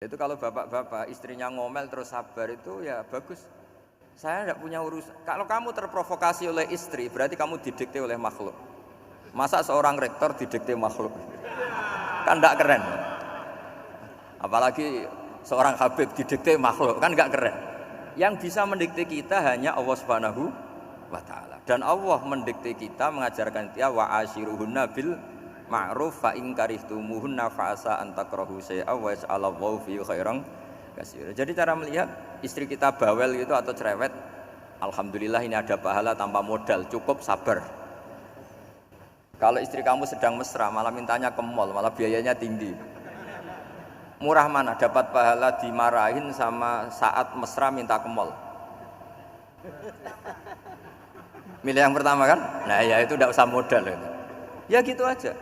Itu kalau bapak-bapak istrinya ngomel terus sabar itu ya bagus. Saya tidak punya urusan. Kalau kamu terprovokasi oleh istri, berarti kamu didikte oleh makhluk. Masa seorang rektor didikte makhluk? Kan tidak keren. Apalagi seorang Habib didikte makhluk, kan nggak keren. Yang bisa mendikte kita hanya Allah Subhanahu wa ta'ala. Dan Allah mendikte kita, mengajarkan kita wa ashiruhunna bil ma'ruf fa in karihtumuhunna fa asa an takrahu shay'a wa yaj'alallahu fi khairan katsira. Jadi cara melihat istri kita bawel gitu atau cerewet, alhamdulillah ini ada pahala tanpa modal, cukup sabar. Kalau istri kamu sedang mesra malah mintanya ke mall, malah biayanya tinggi. Murah mana dapat pahala dimarahin sama saat mesra minta ke mall? Milih yang pertama kan? Nah ya itu tidak usah modal itu. Ya gitu aja.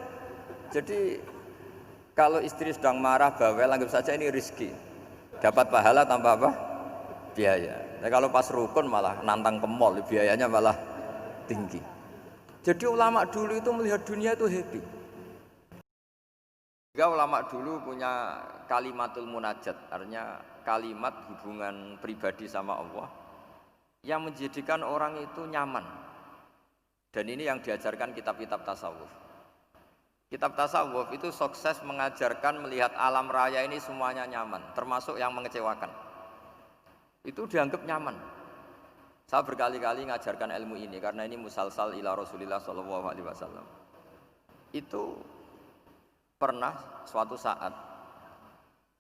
Jadi kalau istri sedang marah bawel, anggap saja ini rezeki. Dapat pahala tanpa apa? Biaya. Nah, kalau pas rukun malah nantang ke mall, biayanya malah tinggi. Jadi ulama dulu itu melihat dunia itu happy. Jika ulama dulu punya kalimatul munajat, artinya kalimat hubungan pribadi sama Allah yang menjadikan orang itu nyaman. Dan ini yang diajarkan kitab-kitab tasawuf. Kitab tasawuf itu sukses mengajarkan melihat alam raya ini semuanya nyaman, termasuk yang mengecewakan. Itu dianggap nyaman. Saya berkali-kali mengajarkan ilmu ini karena ini musalsal ila Rasulillah sallallahu alaihi wasallam. Itu pernah suatu saat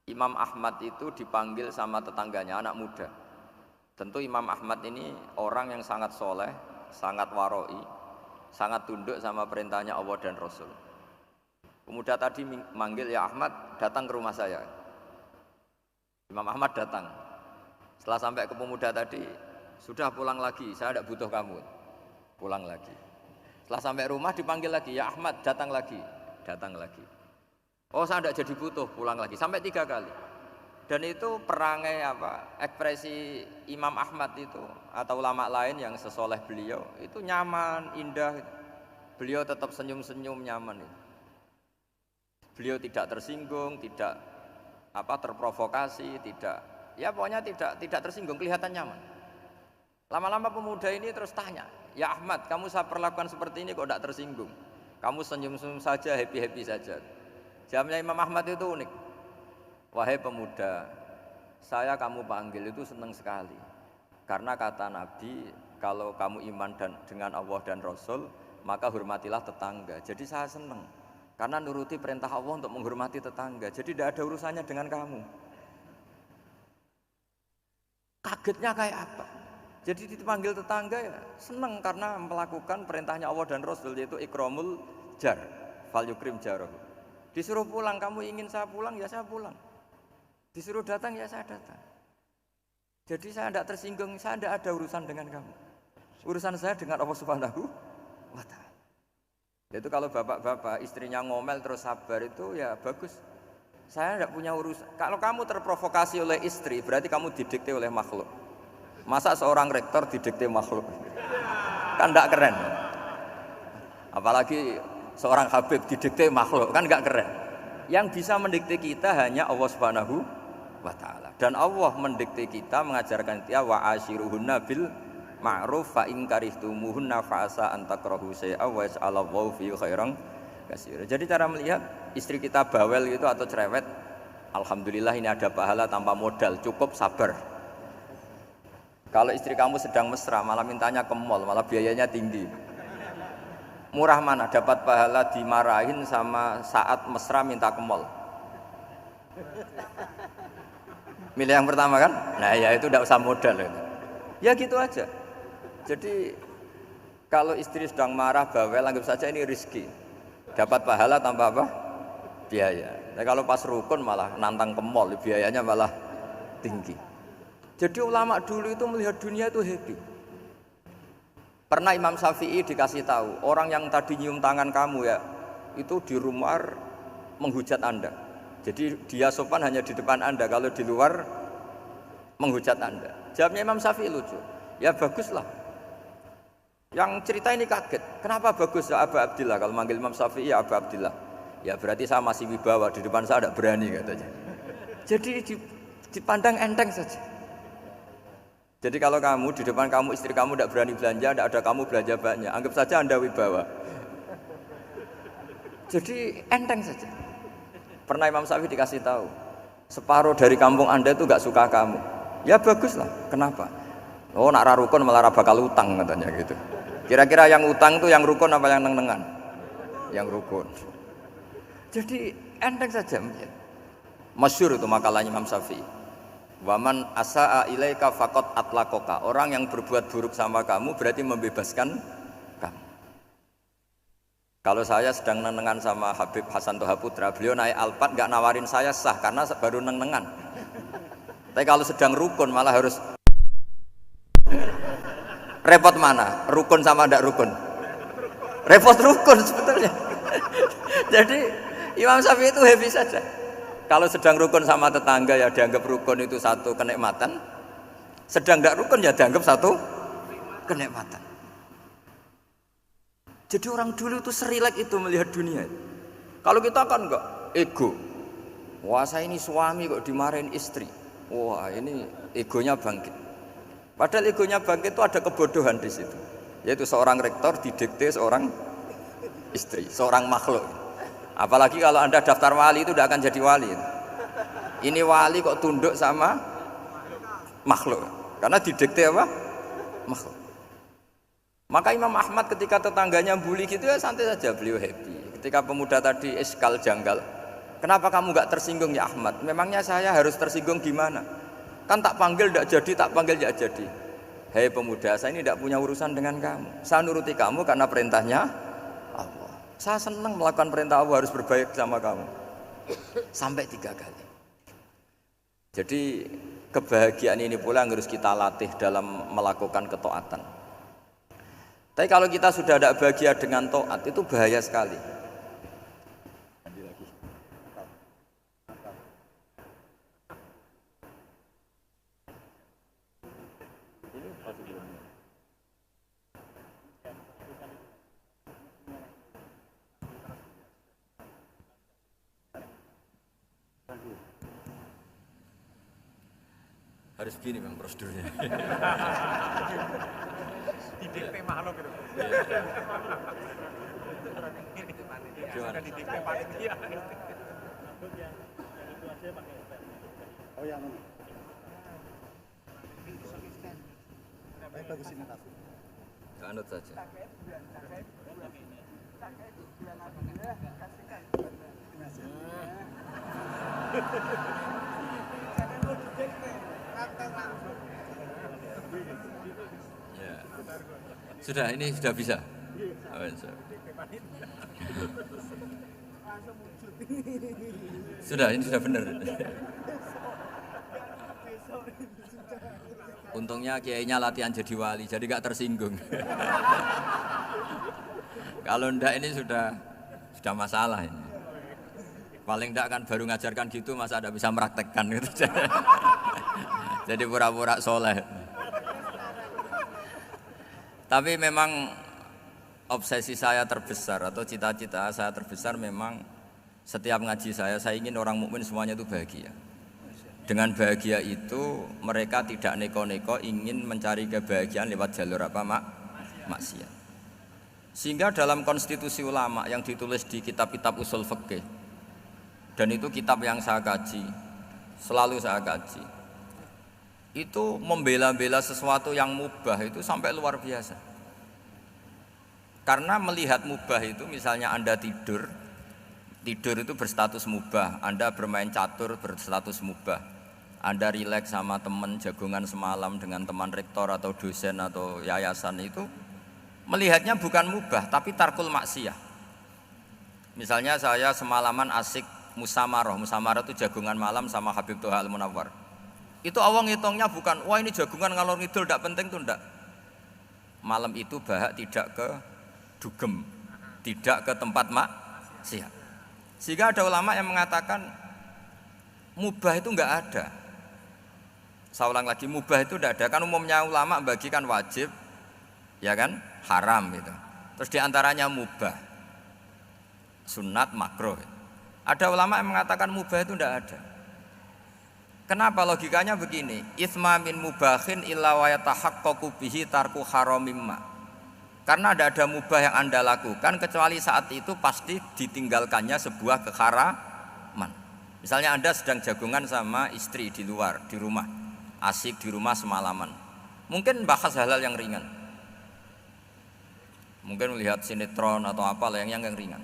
Imam Ahmad itu dipanggil sama tetangganya, anak muda. Tentu Imam Ahmad ini orang yang sangat soleh, sangat waroi, sangat tunduk sama perintahnya Allah dan Rasul. Pemuda tadi manggil, ya Ahmad, datang ke rumah saya. Imam Ahmad datang. Setelah sampai ke pemuda tadi, sudah pulang lagi, saya tidak butuh kamu. Pulang lagi. Setelah sampai rumah dipanggil lagi, ya Ahmad, datang lagi. Datang lagi. Oh, saya tidak jadi butuh, pulang lagi. Sampai 3 kali. Dan itu perangai ekspresi Imam Ahmad itu atau ulama lain yang sesoleh beliau itu nyaman, indah. Beliau tetap senyum-senyum nyaman itu. Beliau tidak tersinggung, tidak terprovokasi, pokoknya tidak tersinggung, kelihatan nyaman. Lama-lama pemuda ini terus tanya, ya Ahmad, kamu saya perlakukan seperti ini kok tidak tersinggung? Kamu senyum-senyum saja, happy-happy saja. Jawabnya Imam Ahmad itu unik. Wahai pemuda, saya kamu panggil itu senang sekali. Karena kata Nabi, kalau kamu iman dengan Allah dan Rasul, maka hormatilah tetangga. Jadi saya senang. Karena nuruti perintah Allah untuk menghormati tetangga. Jadi tidak ada urusannya dengan kamu. Kagetnya kayak apa? Jadi dipanggil tetangga ya senang karena melakukan perintahnya Allah dan Rasul, yaitu ikramul jar, fal yukrim jarahu. Disuruh pulang, kamu ingin saya pulang, ya saya pulang. Disuruh datang, ya saya datang. Jadi saya tidak tersinggung, saya tidak ada urusan dengan kamu. Urusan saya dengan Allah Subhanahu wa ta'ala. Itu kalau bapak-bapak istrinya ngomel terus sabar itu ya bagus. Saya tidak punya urusan. Kalau kamu terprovokasi oleh istri, berarti kamu didikte oleh makhluk. Masa seorang rektor didikte makhluk? Kan tidak keren. Apalagi seorang Habib didikte makhluk, kan nggak keren. Yang bisa mendikte kita hanya Allah Subhanahu wa ta'ala. Dan Allah mendikte kita, mengajarkan kita wa ashiruhunna bil ma'ruf fa in karihtumuhunna fa asa an takrahu shay'a wa yaj'alallahu fi khairan katsira. Jadi cara melihat istri kita bawel gitu atau cerewet, alhamdulillah ini ada pahala tanpa modal, cukup sabar. Kalau istri kamu sedang mesra malah mintanya ke mall, malah biayanya tinggi. Murah mana dapat pahala dimarahin sama saat mesra minta ke mall? Milih yang pertama kan? Nah ya itu tidak usah modal itu. Ya gitu aja. Jadi kalau istri sedang marah bawel, anggap saja ini rezeki. Dapat pahala tanpa apa? Biaya. Nah, kalau pas rukun malah nantang ke mall, biayanya malah tinggi. Jadi ulama dulu itu melihat dunia itu happy. Pernah Imam Syafi'i dikasih tahu, orang yang tadi nyium tangan kamu ya, itu di rumah menghujat Anda. Jadi dia sopan hanya di depan Anda, kalau di luar menghujat Anda. Jawabnya Imam Syafi'i lucu. Ya baguslah. Yang cerita ini kaget. Kenapa bagus ya Aba Abdillah? Kalau manggil Imam Syafi'i ya Aba Abdillah. Ya berarti saya masih wibawa, di depan saya tidak berani katanya. Jadi dipandang enteng saja. Jadi kalau kamu di depan kamu istri kamu tidak berani belanja, tidak ada kamu belanja banyak, anggap saja Anda wibawa. Jadi enteng saja. Pernah Imam Syafi'i dikasih tahu, separuh dari kampung Anda itu gak suka kamu. Ya baguslah. Kenapa? Oh nak rarukun malah bakal utang katanya gitu. Kira-kira yang utang itu yang rukun apa yang neng-nengan? Yang rukun. Jadi enteng saja. Masyhur itu makalahnya Imam Syafi'i. Waman asa'a ilaika faqad atlaqaka. Orang yang berbuat buruk sama kamu berarti membebaskan kamu. Kalau saya sedang nenengan sama Habib Hasan Toha Putra, beliau naik Alphard nggak nawarin saya sah karena baru nenengan. Tapi kalau sedang rukun malah harus repot mana? Rukun sama ndak rukun? Repot rukun sebetulnya. Jadi Imam Syafi'i itu happy saja. Kalau sedang rukun sama tetangga ya dianggap rukun itu satu kenikmatan. Sedang ndak rukun ya dianggap satu kenikmatan. Jadi orang dulu itu serilek itu melihat dunia. Kalau kita kan enggak, ego. Wah saya ini suami kok dimarahin istri. Wah ini egonya bangkit. Padahal egonya bangkit itu ada kebodohan di situ. Yaitu seorang rektor didikte seorang istri, seorang makhluk. Apalagi kalau Anda daftar wali itu tidak akan jadi wali. Ini wali kok tunduk sama makhluk. Karena didikte apa? Makhluk. Maka Imam Ahmad ketika tetangganya bully gitu ya santai saja, beliau happy. Ketika pemuda tadi iskal janggal, kenapa kamu gak tersinggung ya Ahmad? Memangnya saya harus tersinggung gimana? Kan tak panggil tidak jadi, tak panggil tidak jadi. Hei pemuda, saya ini tidak punya urusan dengan kamu. Saya nuruti kamu karena perintahnya Allah. Saya senang melakukan perintah Allah, harus berbaik sama kamu. Sampai 3 kali. Jadi kebahagiaan ini pula yang harus kita latih dalam melakukan ketaatan. Tapi kalau kita sudah tidak bahagia dengan taat itu bahaya sekali. Harus begini Bang prosedurnya. Didikte makhluk gitu. Gimana? Didikte panitia. Oh yang ini. Baik bagus ini tapi. Anut saja. Ya. Sudah, ini sudah bisa. Sudah, ini sudah benar. Untungnya kiainya latihan jadi wali, jadi gak tersinggung. Kalau ndak ini sudah masalah ini. Paling ndak kan baru ngajarkan gitu, masa ada bisa meraktekkan gitu. Jadi pura-pura soleh. Tapi memang obsesi saya terbesar atau cita-cita saya terbesar memang setiap ngaji saya ingin orang mukmin semuanya itu bahagia. Dengan bahagia itu mereka tidak neko-neko ingin mencari kebahagiaan lewat jalur apa maksiat. Sehingga dalam konstitusi ulama yang ditulis di kitab-kitab usul fikih, dan itu kitab yang saya kaji, selalu saya kaji, itu membela-bela sesuatu yang mubah itu sampai luar biasa. Karena melihat mubah itu misalnya Anda tidur itu berstatus mubah, Anda bermain catur berstatus mubah, Anda rileks sama teman jagungan semalam dengan teman rektor atau dosen atau yayasan itu melihatnya bukan mubah tapi tarkul maksiyah. Misalnya saya semalaman asik musamarah itu jagungan malam sama Habib Toha Al-Munawwar. Itu awang ngitungnya bukan, wah ini jagungan ngalor ngidul tidak penting tuh enggak. Malam itu bahak tidak ke dugem, tidak ke tempat maksiat. Sehingga ada ulama yang mengatakan mubah itu enggak ada. Saya ulang lagi, mubah itu enggak ada. Kan umumnya ulama bagikan wajib, ya kan, haram gitu. Terus diantaranya mubah, sunat, makruh. Ada ulama yang mengatakan mubah itu enggak ada. Kenapa logikanya begini? Itsma min mubahin illa wa yatahaqqaqu bihi tarku haramimma. Karena tidak ada mubah yang Anda lakukan kecuali saat itu pasti ditinggalkannya sebuah keharaman. Misalnya Anda sedang jagungan sama istri di luar, di rumah, asik di rumah semalaman. Mungkin bahas hal-hal yang ringan. Mungkin melihat sinetron atau apalah yang ringan.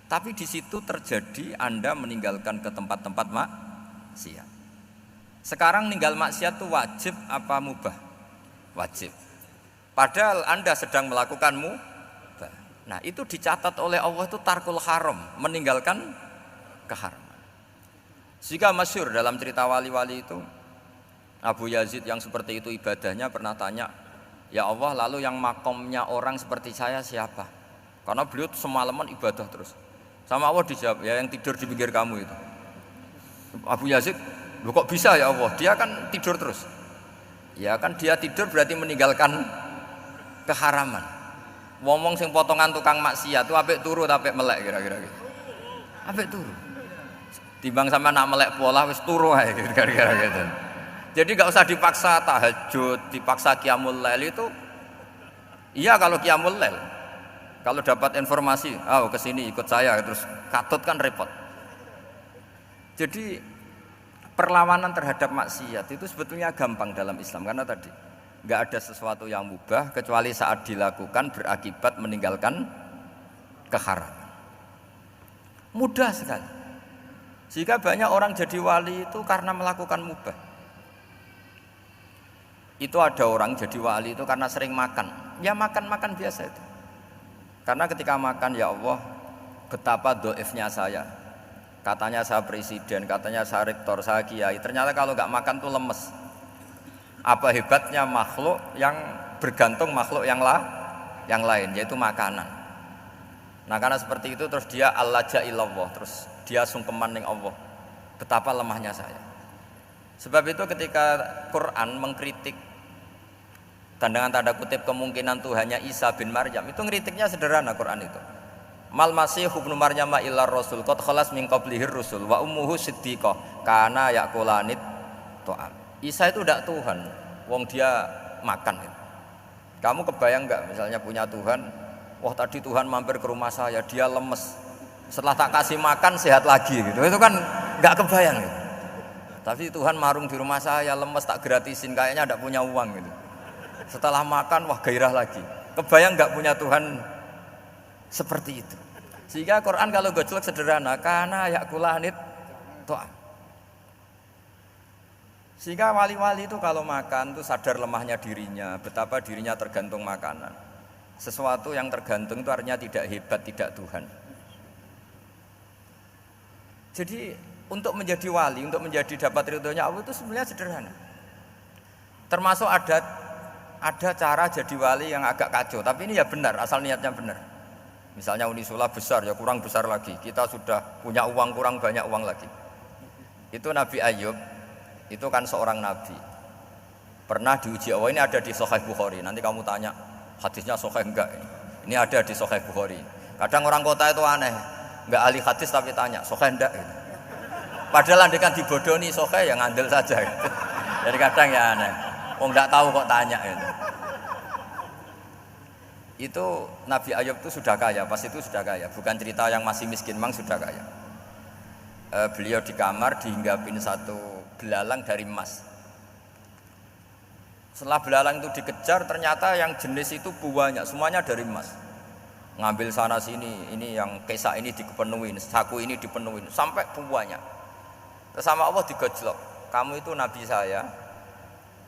Tapi di situ terjadi Anda meninggalkan ke tempat-tempat maksiat. Sekarang ninggal maksiat itu wajib apa mubah? Wajib. Padahal Anda sedang melakukan mubah. Nah, itu dicatat oleh Allah itu tarkul haram, meninggalkan keharaman. Jika masyhur dalam cerita wali-wali itu, Abu Yazid yang seperti itu ibadahnya pernah tanya, "Ya Allah, lalu yang makomnya orang seperti saya siapa?" Karena beliau semalaman ibadah terus. Sama Allah dijawab, "Ya yang tidur di pinggir kamu itu." Abu Yazid, "Loh kok bisa ya Allah? Dia kan tidur terus." Ya kan dia tidur berarti meninggalkan keharaman. Ngomong sing potongan tukang maksiat itu apik turu apik melek kira-kira gitu. Apik turu. Timbang sama nak melek pola wis turu ae kira-kira gitu. Jadi enggak usah dipaksa tahajud, dipaksa qiyamul lail itu. Iya kalau qiyamul lail. Kalau dapat informasi, ke sini ikut saya terus katut kan repot. Jadi perlawanan terhadap maksiat itu sebetulnya gampang dalam Islam karena tadi nggak ada sesuatu yang mubah kecuali saat dilakukan berakibat meninggalkan keharaman. Mudah sekali. Jika banyak orang jadi wali itu karena melakukan mubah. Itu ada orang jadi wali itu karena sering makan. Ya makan biasa itu. Karena ketika makan, ya Allah, betapa doifnya saya. Katanya saya presiden, katanya saya rektor, saya kiai. Ternyata kalau nggak makan tuh lemes. Apa hebatnya makhluk yang bergantung makhluk yang lain, yaitu makanan. Nah karena seperti itu terus dia al-laja ilallah, terus dia sungkeman ning Allah. Betapa lemahnya saya. Sebab itu ketika Quran mengkritik dan dengan tanda kutip kemungkinan Tuhannya Isa bin Maryam, itu ngeritiknya sederhana Quran itu. Mal masih ibnu Maryam illar rasul qad khalas min qablihir rusul wa ummuhu siddiqah kana yaqulanit ta'am. Isa itu tidak Tuhan, wong dia makan. Kamu kebayang enggak misalnya punya Tuhan, wah tadi Tuhan mampir ke rumah saya, dia lemes. Setelah tak kasih makan sehat lagi gitu. Itu kan enggak kebayang gitu. Tapi Tuhan marung di rumah saya, lemes tak gratisin, kayaknya enggak punya uang gitu. Setelah makan wah gairah lagi. Kebayang enggak punya Tuhan seperti itu. Sehingga Quran kalau gojlok sederhana, kana yaqulanit ta'am. Sehingga wali-wali itu kalau makan itu sadar lemahnya dirinya, betapa dirinya tergantung makanan. Sesuatu yang tergantung itu artinya tidak hebat, tidak Tuhan. Jadi untuk menjadi wali, untuk menjadi dapat ridhonya Allah itu sebenarnya sederhana. Termasuk ada cara jadi wali yang agak kacau, tapi ini ya benar, asal niatnya benar. Misalnya Unisula besar, ya kurang besar lagi. Kita sudah punya uang, kurang banyak uang lagi. Itu Nabi Ayub. Itu kan seorang nabi pernah diuji Allah. Ini ada di Sahih Bukhari. Nanti kamu tanya hadisnya sahih enggak ini ada di Sahih Bukhari. Kadang orang kota itu aneh, enggak ahli hadis tapi tanya sahih enggak gitu. Padahal andekan dibodoni sahih ya ngandel saja gitu. Jadi kadang ya aneh, wong enggak tahu kok tanya gitu. Itu Nabi Ayub itu sudah kaya, pas itu sudah kaya, bukan cerita yang masih miskin, memang sudah kaya. Beliau di kamar dihinggapin satu belalang dari emas. Setelah belalang itu dikejar, ternyata yang jenis itu banyak, semuanya dari emas. Ngambil sana sini, ini yang kesak ini dipenuhin, saku ini dipenuhin, sampai banyak. Terus sama Allah digojlok, kamu itu nabi saya,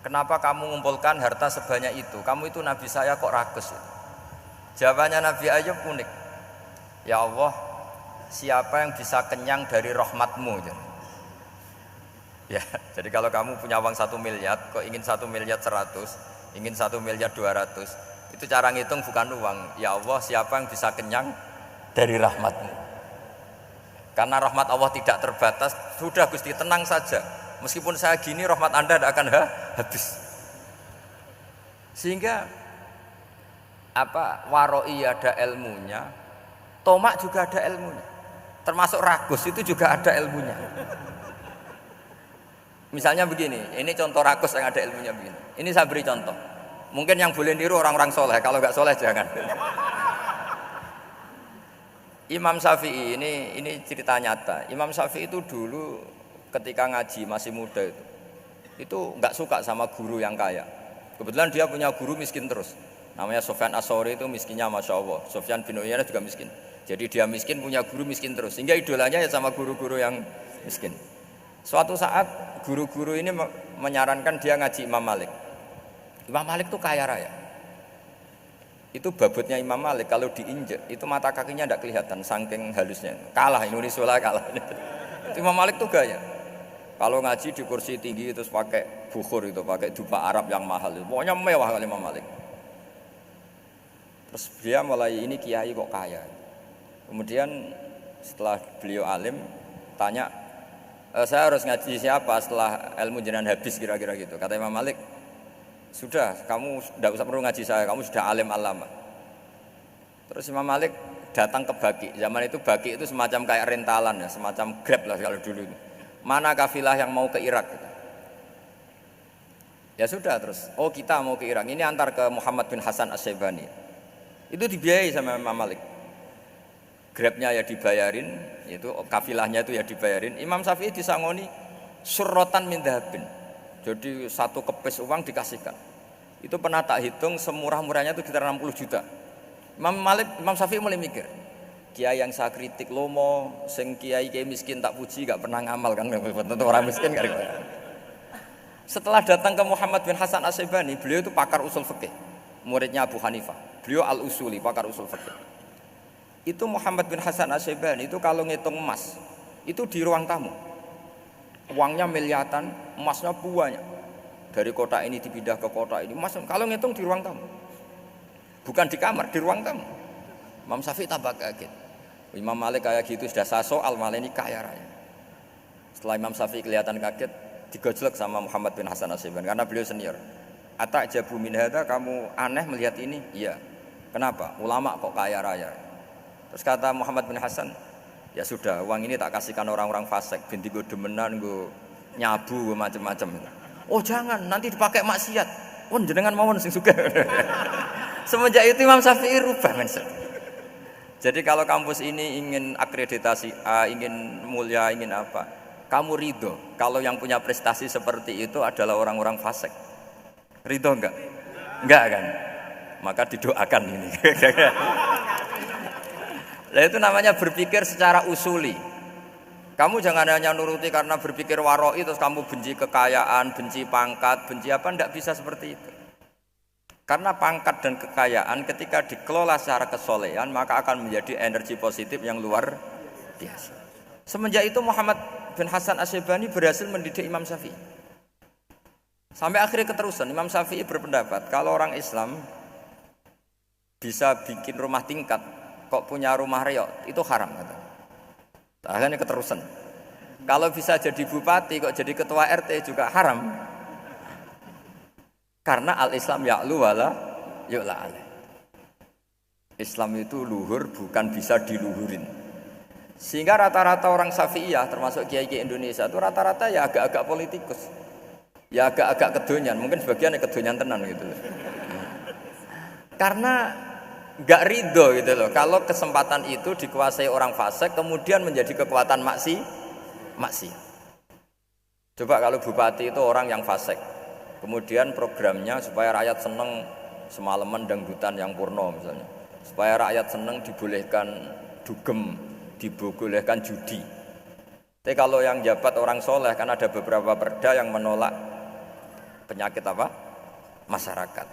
kenapa kamu mengumpulkan harta sebanyak itu? Kamu itu nabi saya kok rakus? Jawabannya Nabi Ayub unik. Ya Allah, siapa yang bisa kenyang dari rahmatmu? Ya, jadi kalau kamu punya uang 1 miliar, kok ingin 1 miliar 100, ingin 1 miliar 200, itu cara ngitung bukan uang. Ya Allah, siapa yang bisa kenyang dari rahmatmu? Karena rahmat Allah tidak terbatas. Sudah Gusti, tenang saja. Meskipun saya gini, rahmat Anda tidak akan habis. Sehingga waroi ada ilmunya, tomak juga ada ilmunya. Termasuk ragus itu juga ada ilmunya. Misalnya begini, ini contoh rakus yang ada ilmunya begini. Ini saya beri contoh. Mungkin yang boleh niru orang-orang soleh, kalau nggak soleh jangan. Imam Syafi'i ini cerita nyata. Imam Syafi'i itu dulu ketika ngaji masih muda itu nggak suka sama guru yang kaya. Kebetulan dia punya guru miskin terus. Namanya Sufyan As-Tsauri, itu miskinnya Masya Allah. Sufyan bin Uyainah juga miskin. Jadi dia miskin, punya guru miskin terus. Sehingga idolanya ya sama guru-guru yang miskin. Suatu saat guru-guru ini menyarankan dia ngaji Imam Malik. Imam Malik itu kaya raya. Itu babutnya Imam Malik kalau diinjek itu mata kakinya tidak kelihatan saking halusnya. Kalah Indonesia kalah. Imam Malik tuh gaya. Kalau ngaji di kursi tinggi terus pakai bukhur itu, pakai dupa Arab yang mahal itu. Pokoknya mewah kali Imam Malik. Terus dia mulai ini kiai kok kaya. Kemudian setelah beliau alim tanya, saya harus ngaji siapa setelah ilmu jenengan habis kira-kira gitu. Kata Imam Malik, sudah kamu tidak usah perlu ngaji saya, kamu sudah alim alama. Terus Imam Malik datang ke Baki. Zaman itu Baki itu semacam kayak rentalan ya, semacam Grab lah kalau dulu. Mana kafilah yang mau ke Irak? Ya sudah terus. Oh kita mau ke Irak. Ini antar ke Muhammad bin Hasan As-Syaibani. Itu dibiayai sama Imam Malik. Grabnya ya dibayarin, itu kafilahnya itu ya dibayarin. Imam Syafi'i disangoni surrotan min dhahabin. Jadi satu kepes uang dikasihkan. Itu pernah tak hitung semurah-murahnya itu sekitar 60 juta. Imam Syafi'i mulai mikir, kiai yang saya kritik lomo, sing kiai miskin tak puji, gak pernah ngamal kan, tentu orang miskin kan. Setelah datang ke Muhammad bin Hasan As-Syaibani, beliau itu pakar usul fikih, muridnya Abu Hanifah. Beliau al-usuli, pakar usul fikih. Itu Muhammad bin Hasan As-Syaibani itu kalau ngitung emas, itu di ruang tamu. Uangnya miliatan, emasnya banyak. Dari kota ini dipindah ke kota ini, emas kalau ngitung di ruang tamu. Bukan di kamar, di ruang tamu. Imam Syafi'i tambah kaget. Imam Malik kayak gitu sudah saya soal, malah ini kaya raya. Setelah Imam Syafi'i kelihatan kaget, digojlok sama Muhammad bin Hasan As-Syaibani karena beliau senior. Ata'jabu min hadza, kamu aneh melihat ini? Iya. Kenapa? Ulama kok kaya raya. Terus kata Muhammad bin Hasan, ya sudah, uang ini tak kasihkan orang-orang fasik, binti gue demenan, gue nyabu, gue macam-macam. Oh jangan, nanti dipakai maksiat. Oh jenengan mawon sing suka. Semenjak itu Imam Syafi'i rubah mindset. Jadi kalau kampus ini ingin akreditasi A, ingin mulia, ingin apa, kamu ridho kalau yang punya prestasi seperti itu adalah orang-orang fasik. Ridho enggak? Enggak kan? Maka didoakan ini. Nah itu namanya berpikir secara usuli. Kamu jangan hanya nuruti karena berpikir waroi terus kamu benci kekayaan, benci pangkat, benci apa, enggak bisa seperti itu. Karena pangkat dan kekayaan ketika dikelola secara kesolehan maka akan menjadi energi positif yang luar biasa. Semenjak itu Muhammad bin Hasan As-Syaibani berhasil mendidik Imam Syafi'i. Sampai akhirnya keterusan Imam Syafi'i berpendapat kalau orang Islam bisa bikin rumah tingkat kok punya rumah reok itu haram kata. Akhirnya keterusan. Kalau bisa jadi bupati kok jadi ketua RT juga haram. Karena al-Islam ya'lu wala yu'la alaih. Islam itu luhur bukan bisa diluhurin. Sehingga rata-rata orang Syafi'iyah termasuk kiai-kiai Indonesia itu rata-rata ya agak-agak politikus. Ya agak-agak kedonyan, mungkin sebagian ya kedonyan tenan gitu. Karena enggak ridho gitu loh. Kalau kesempatan itu dikuasai orang fasik kemudian menjadi kekuatan maksi. Coba kalau bupati itu orang yang fasik. Kemudian programnya supaya rakyat seneng semalaman dangdutan yang purno misalnya. Supaya rakyat seneng dibolehkan dugem, dibolehkan judi. Tapi kalau yang jabat orang soleh kan ada beberapa perda yang menolak penyakit apa? Masyarakat.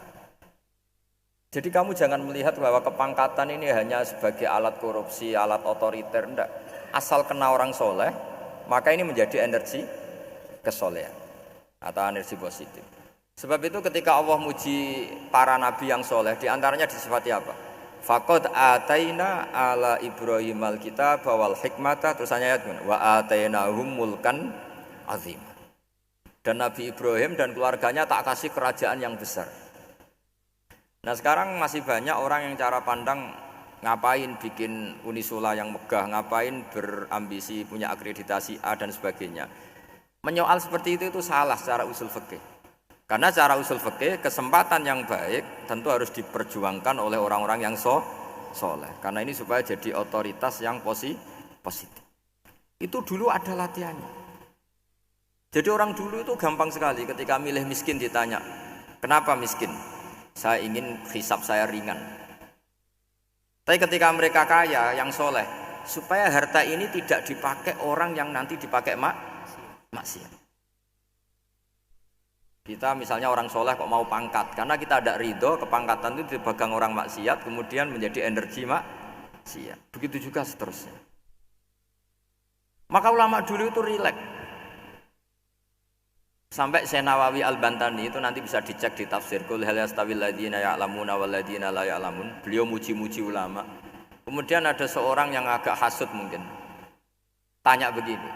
Jadi kamu jangan melihat bahwa kepangkatan ini hanya sebagai alat korupsi, alat otoriter, enggak. Asal kena orang soleh, maka ini menjadi energi kesolehan atau energi positif. Sebab itu ketika Allah muji para nabi yang soleh, diantaranya disifati apa? Faqad ataina ala Ibrahim al-kitab wal hikmata, terusannya ayat wa atainahum mulkan azim. Dan Nabi Ibrahim dan keluarganya tak kasih kerajaan yang besar. Nah sekarang masih banyak orang yang cara pandang ngapain bikin unisula yang megah, ngapain berambisi punya akreditasi A dan sebagainya. Menyoal seperti itu salah secara usul fikih. Karena secara usul fikih kesempatan yang baik tentu harus diperjuangkan oleh orang-orang yang soleh. Karena ini supaya jadi otoritas yang positif. Itu dulu ada latihannya. Jadi orang dulu itu gampang sekali ketika milih miskin ditanya, kenapa miskin? Saya ingin hisab saya ringan. Tapi ketika mereka kaya yang soleh, supaya harta ini tidak dipakai orang yang nanti dipakai maksiat. Kita misalnya orang soleh kok mau pangkat, karena kita ada ridho kepangkatan itu dipegang orang maksiat, kemudian menjadi energi maksiat. Begitu juga seterusnya. Maka ulama dulu itu rileks. Sampai Syekh Nawawi Al-Bantani itu nanti bisa dicek di tafsir Qul hal yastawil ladzina ya'lamuna wal ladzina la ya'lamun. Beliau muji-muji ulama. Kemudian ada seorang yang agak hasud mungkin. Tanya begini.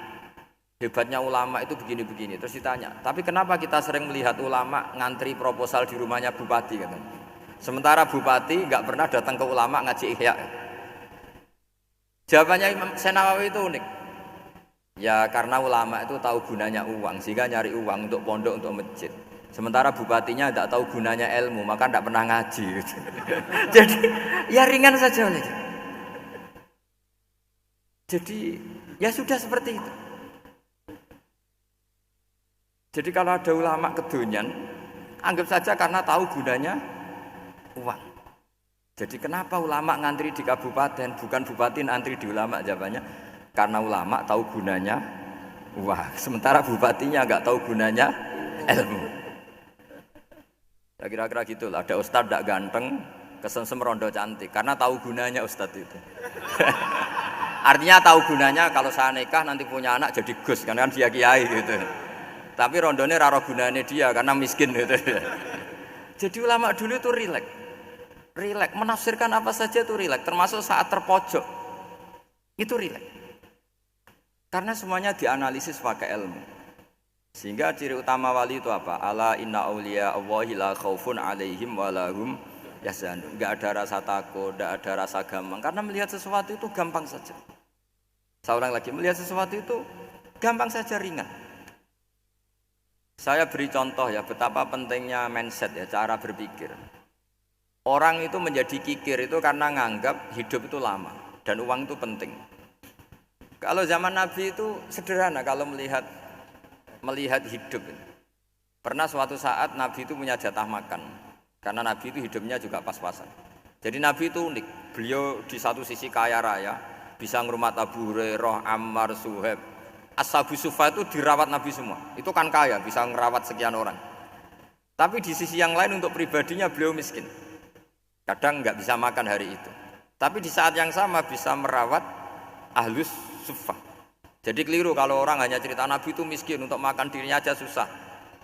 Hebatnya ulama itu begini-begini. Terus ditanya, tapi kenapa kita sering melihat ulama ngantri proposal di rumahnya bupati katanya. Sementara bupati enggak pernah datang ke ulama ngaji ihya. Jawabannya Imam Syekh Nawawi itu unik. Ya karena ulama itu tahu gunanya uang, sehingga nyari uang untuk pondok, untuk masjid. Sementara bupatinya tidak tahu gunanya ilmu, maka tidak pernah ngaji. Jadi ya ringan saja. Jadi ya sudah seperti itu. Jadi kalau ada ulama kedonyan, anggap saja karena tahu gunanya uang. Jadi kenapa ulama ngantri di kabupaten, bukan bupati ngantri di ulama? Jawabannya karena ulama tahu gunanya uang, sementara bupatinya nggak tahu gunanya ilmu. Ya kira-kira gitulah. Ada ustadz tidak ganteng, kesensem rondo cantik, karena tahu gunanya ustadz itu. Artinya tahu gunanya kalau saya nikah nanti punya anak jadi gus, karena kan dia kiai gitu. Tapi rondone raro gunanya dia karena miskin gitu. Jadi ulama dulu itu rileks, menafsirkan apa saja itu rileks, termasuk saat terpojok itu rileks. Karena semuanya dianalisis pakai ilmu. Sehingga ciri utama wali itu apa? Ala inna awliya Allahi la khaufun alaihim walahum yahzanun. Enggak ada rasa takut, enggak ada rasa gampang. Karena melihat sesuatu itu gampang saja. Saya ulang lagi, melihat sesuatu itu gampang saja, ringan. Saya beri contoh ya betapa pentingnya mindset ya, cara berpikir. Orang itu menjadi kikir itu karena nganggap hidup itu lama dan uang itu penting. Kalau zaman Nabi itu sederhana kalau melihat hidup. Pernah suatu saat Nabi itu punya jatah makan. Karena Nabi itu hidupnya juga pas-pasan. Jadi Nabi itu unik. Beliau di satu sisi kaya raya, bisa ngurmat Abu Hurairah, Ammar, Suhaib. Ashabu Sufa itu dirawat Nabi semua. Itu kan kaya, bisa ngerawat sekian orang. Tapi di sisi yang lain untuk pribadinya beliau miskin. Kadang nggak bisa makan hari itu. Tapi di saat yang sama bisa merawat Ahlus Sufa. Jadi keliru kalau orang hanya cerita Nabi itu miskin, untuk makan dirinya aja susah.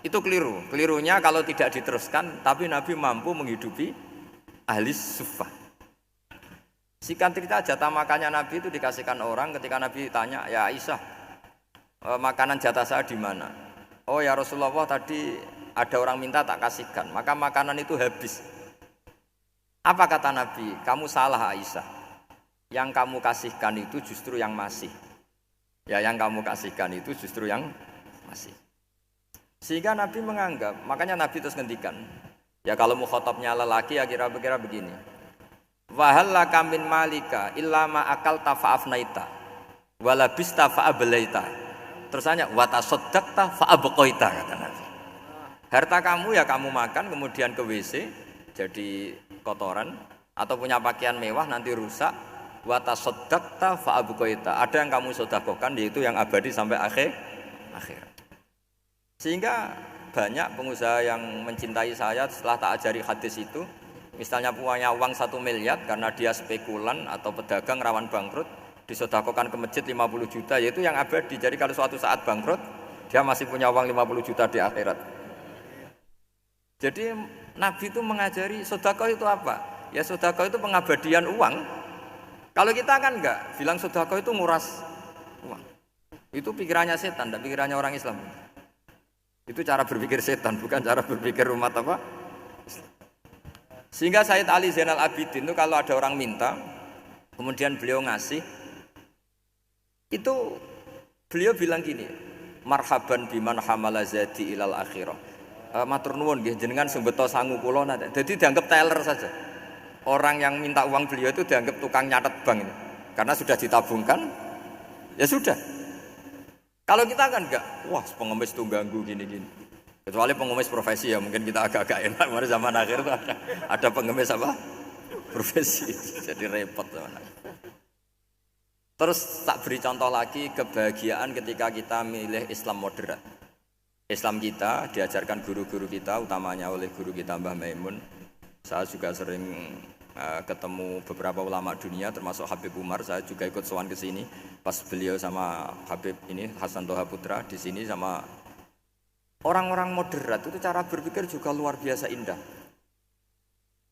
Itu keliru. Kelirunya kalau tidak diteruskan, tapi Nabi mampu menghidupi ahli Sufa. Singkat cerita jatah makannya Nabi itu dikasihkan orang ketika Nabi tanya, ya Aisyah, makanan jatah saya di mana? Oh ya Rasulullah, tadi ada orang minta tak kasihkan, maka makanan itu habis. Apa kata Nabi? Kamu salah Aisyah. Yang kamu kasihkan itu justru yang masih. Ya yang kamu kasihkan itu justru yang masih. Sehingga Nabi menganggap, makanya Nabi terus ngendikan. Ya kalau mukhatabnya lelaki ya kira-kira begini. Wa hal laka min malika illa ma akalta fa'afnaita wa labista fa'ablaita. Terus tanya wa tasaddaqta fa'abqaita kata Nabi. Harta kamu ya kamu makan kemudian ke WC jadi kotoran, atau punya pakaian mewah nanti rusak. Wa tasaddaqta fa abqaita. Ada yang kamu sedekahkan yaitu yang abadi sampai akhir. Sehingga banyak pengusaha yang mencintai saya setelah tak ajari hadis itu, misalnya punya uang 1 miliar karena dia spekulan atau pedagang rawan bangkrut, disedekahkan ke masjid 50 juta, yaitu yang abadi. Jadi kalau suatu saat bangkrut, dia masih punya uang 50 juta di akhirat. Jadi Nabi itu mengajari sedekah itu apa? Ya sedekah itu pengabadian uang. Kalau kita kan enggak, bilang sedekah itu nguras uang. Itu pikirannya setan, dan pikirannya orang Islam. Itu cara berpikir setan, bukan cara berpikir umat apa? Sehingga Sayyid Ali Zainal Abidin itu kalau ada orang minta, kemudian beliau ngasih, itu beliau bilang gini, marhaban biman hamala zadi ilal akhirah. Matur nuwun nggih jenengan sing beto sangu kula nate. Dadi dianggap teller saja. Orang yang minta uang beliau itu dianggap tukang nyatet bank ini. Karena sudah ditabungkan, ya sudah. Kalau kita kan enggak, wah pengemis itu ganggu gini-gini. Kecuali pengemis profesi ya mungkin kita agak-agak enak. Kemarin zaman akhir itu ada pengemis apa? Profesi, jadi repot. Terus tak beri contoh lagi kebahagiaan ketika kita milih Islam moderat. Islam kita diajarkan guru-guru kita, utamanya oleh guru kita Mbah Maimun. Saya juga sering ketemu beberapa ulama dunia termasuk Habib Umar. Saya juga ikut sowan ke sini pas beliau sama Habib ini Hasan Toha Putra di sini sama orang-orang moderat itu cara berpikir juga luar biasa indah.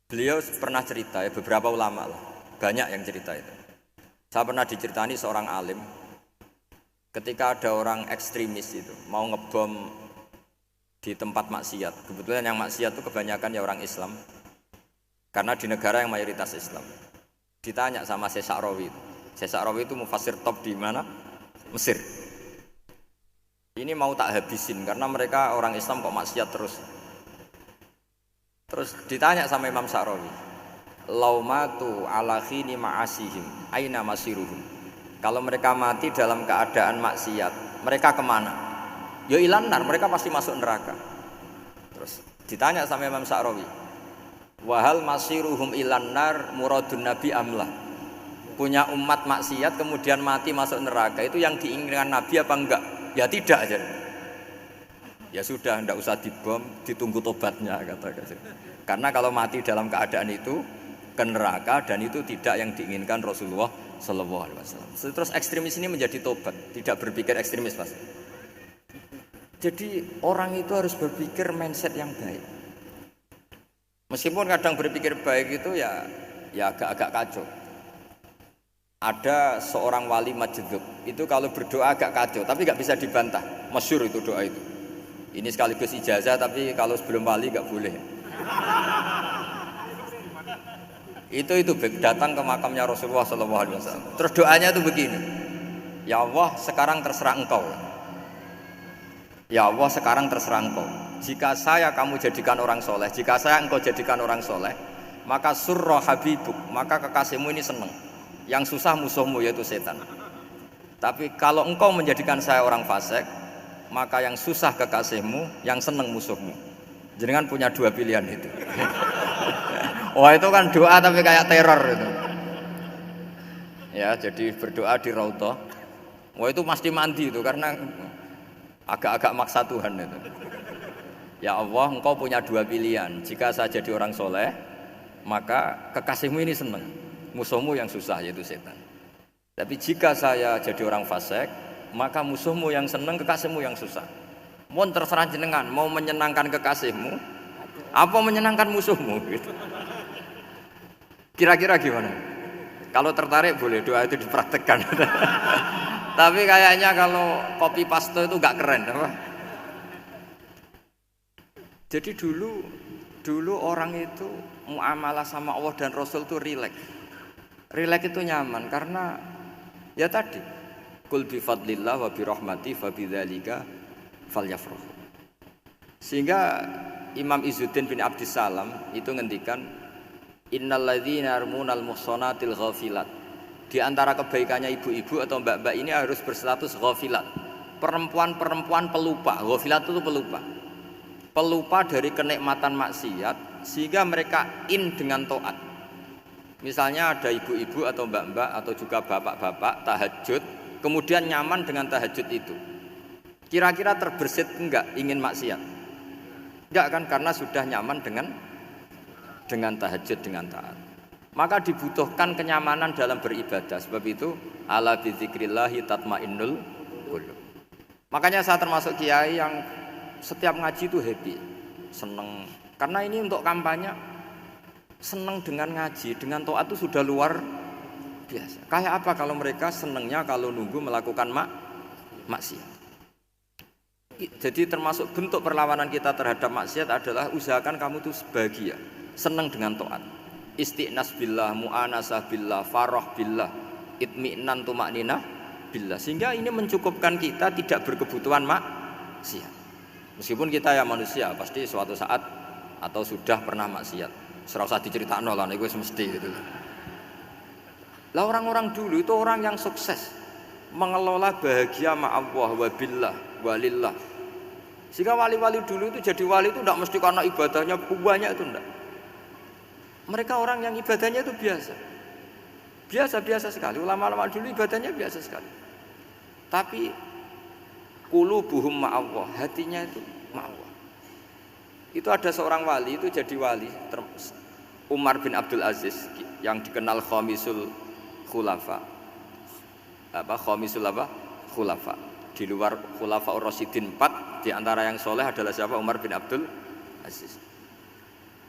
Beliau pernah cerita ya beberapa ulama lah, banyak yang cerita itu. Saya pernah diceritani seorang alim ketika ada orang ekstremis itu mau ngebom di tempat maksiat. Kebetulan yang maksiat itu kebanyakan ya orang Islam. Karena di negara yang mayoritas Islam. Ditanya sama Syekh Sa'rawi. Syekh Sa'rawi itu mufassir top di mana? Mesir. Ini mau tak habisin karena mereka orang Islam kok maksiat terus. Terus ditanya sama Imam Sa'rawi. Laumatu ala khini ma'asihim aina masiruhum. Kalau mereka mati dalam keadaan maksiat, mereka kemana? Ya ilanar, mereka pasti masuk neraka. Terus ditanya sama Imam Sa'rawi. Wahal masiruhum ilanar muradun nabi amlah. Punya umat maksiat kemudian mati masuk neraka itu yang diinginkan Nabi apa enggak? Ya tidak aja. Ya sudah, enggak usah dibom, ditunggu tobatnya kata. Karena kalau mati dalam keadaan itu ke neraka dan itu tidak yang diinginkan Rasulullah Sallallahu Alaihi Wasallam. Terus ekstremis ini menjadi tobat, tidak berpikir ekstremis Mas. Jadi orang itu harus berpikir mindset yang baik. Meskipun kadang berpikir baik itu ya agak-agak kacau. Ada seorang wali majdub itu kalau berdoa agak kacau, tapi nggak bisa dibantah. Masyhur itu doa itu. Ini sekaligus ijazah, tapi kalau sebelum wali nggak boleh. Itu datang ke makamnya Rasulullah SAW. Terus doanya itu begini. Ya Allah, sekarang terserah Engkau. Ya Allah, sekarang terserah Engkau. Jika saya kamu jadikan orang soleh, jika saya engkau jadikan orang soleh, maka surra habibuk, maka kekasihmu ini senang. Yang susah musuhmu yaitu setan. Tapi kalau engkau menjadikan saya orang fasik, maka yang susah kekasihmu, yang senang musuhmu. Jenengan punya dua pilihan itu. Wah itu kan doa tapi kayak teror itu. Ya jadi berdoa di Raudhah. Wah itu mesti mandi itu karena agak-agak maksa Tuhan itu. Ya Allah, engkau punya dua pilihan. Jika saya jadi orang soleh, maka kekasihmu ini senang. Musuhmu yang susah yaitu setan. Tapi jika saya jadi orang fasik, maka musuhmu yang senang, kekasihmu yang susah. Mohon terserah jenengan, mau menyenangkan kekasihmu, apa menyenangkan musuhmu? Gitu. Kira-kira gimana? Kalau tertarik boleh doa itu dipraktekkan. Tapi kayaknya kalau copy paste itu gak keren, apa? Jadi dulu orang itu muamalah sama Allah dan Rasul itu rileks. Rileks itu nyaman karena ya tadi kul bi fadlillah wa bi rahmati fa bidzalika falyafrahu. Sehingga Imam Izzuddin bin Abdissalam itu ngendikan innalladzina yarmunal muhsanatil ghafilat. Di antara kebaikannya ibu-ibu atau mbak-mbak ini harus berstatus ghafilat. Perempuan-perempuan pelupa. Ghafilat itu pelupa. Pelupa dari kenikmatan maksiat sehingga mereka dengan taat. Misalnya ada ibu-ibu atau mbak-mbak atau juga bapak-bapak tahajud, kemudian nyaman dengan tahajud itu. Kira-kira terbersit enggak ingin maksiat? Enggak kan, karena sudah nyaman dengan tahajud, dengan taat. Maka dibutuhkan kenyamanan dalam beribadah. Sebab itu ala bizikrillahi tatmainnul qulub. Makanya saya termasuk kiai yang setiap ngaji itu happy, seneng. Karena ini untuk kampanye, seneng dengan ngaji, dengan taat itu sudah luar biasa. Kayak apa kalau mereka senengnya kalau nunggu melakukan maksiat. Jadi termasuk bentuk perlawanan kita terhadap maksiat adalah usahakan kamu itu bahagia, seneng dengan taat. Istiqnas billah, mu'anasah billah, farah billah, itmi'nan tumakninah billah. Sehingga ini mencukupkan kita tidak berkebutuhan maksiat. Meskipun kita ya manusia pasti suatu saat atau sudah pernah maksiat. Serah usah diceritakno lah niku wis mesti gitu. Lah orang-orang dulu itu orang yang sukses mengelola bahagia ma Allah wa billah walillah. Sehingga wali-wali dulu itu jadi wali itu tidak mesti karena ibadahnya banyak, itu enggak. Mereka orang yang ibadahnya itu biasa. Biasa-biasa sekali. Ulama-ulama dulu ibadahnya biasa sekali. Tapi qulubuhum ma Allah, hatinya itu ma Allah. Itu ada seorang wali itu jadi wali, Umar bin Abdul Aziz yang dikenal khamisul khulafa. Khamisul khulafa. Di luar khulafa Rasyidin 4, di antara yang soleh adalah siapa? Umar bin Abdul Aziz.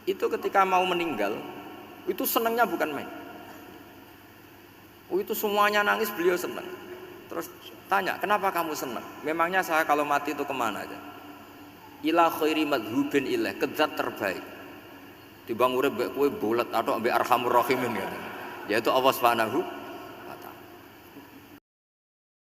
Itu ketika mau meninggal, itu senangnya bukan main. Itu semuanya nangis, beliau senang. Terus tanya, kenapa kamu senang? Memangnya saya kalau mati itu kemana aja? Ila khairi madhubin ilah, ke zat terbaik. Dibang urip mbek kowe bolet atau mbek arhamur rahimin gitu. Yaitu Allah Subhanahu